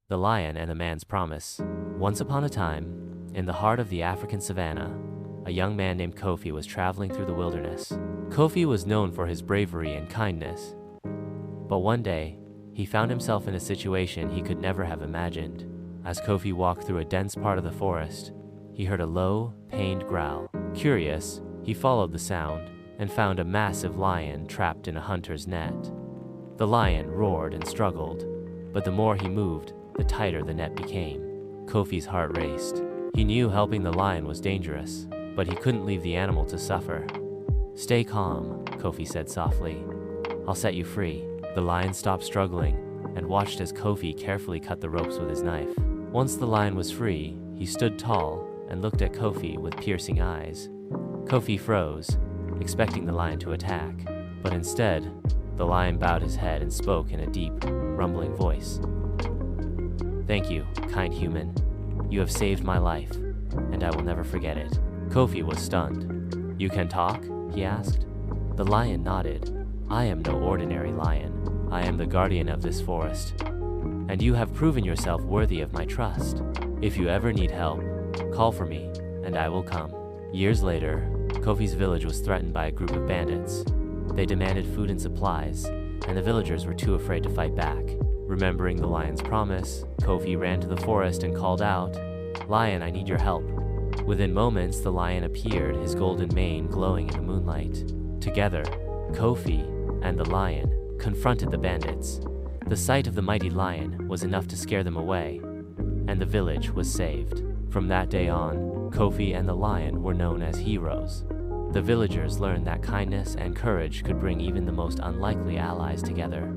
The Lion and the Man's Promise. Once upon a time, in the heart of the African savannah, a young man named Kofi was traveling through the wilderness. Kofi was known for his bravery and kindness. But one day, he found himself in a situation he could never have imagined. As Kofi walked through a dense part of the forest, he heard a low, pained growl. Curious, he followed the sound and found a massive lion trapped in a hunter's net. The lion roared and struggled, but the more he moved, the tighter the net became. Kofi's heart raced. He knew helping the lion was dangerous, but he couldn't leave the animal to suffer. "Stay calm," Kofi said softly. "I'll set you free." The lion stopped struggling and watched as Kofi carefully cut the ropes with his knife. Once the lion was free, he stood tall and looked at Kofi with piercing eyes. Kofi froze, expecting the lion to attack, but instead, the lion bowed his head and spoke in a deep, rumbling voice. "Thank you, kind human. You have saved my life, and I will never forget it." Kofi was stunned. "You can talk?" he asked. The lion nodded. "I am no ordinary lion. I am the guardian of this forest, and you have proven yourself worthy of my trust. If you ever need help, call for me, and I will come." Years later, Kofi's village was threatened by a group of bandits. They demanded food and supplies, and the villagers were too afraid to fight back. Remembering the lion's promise, Kofi ran to the forest and called out, "Lion, I need your help." Within moments, the lion appeared, his golden mane glowing in the moonlight. Together, Kofi and the lion confronted the bandits. The sight of the mighty lion was enough to scare them away, and the village was saved. From that day on, Kofi and the lion were known as heroes. The villagers learned that kindness and courage could bring even the most unlikely allies together.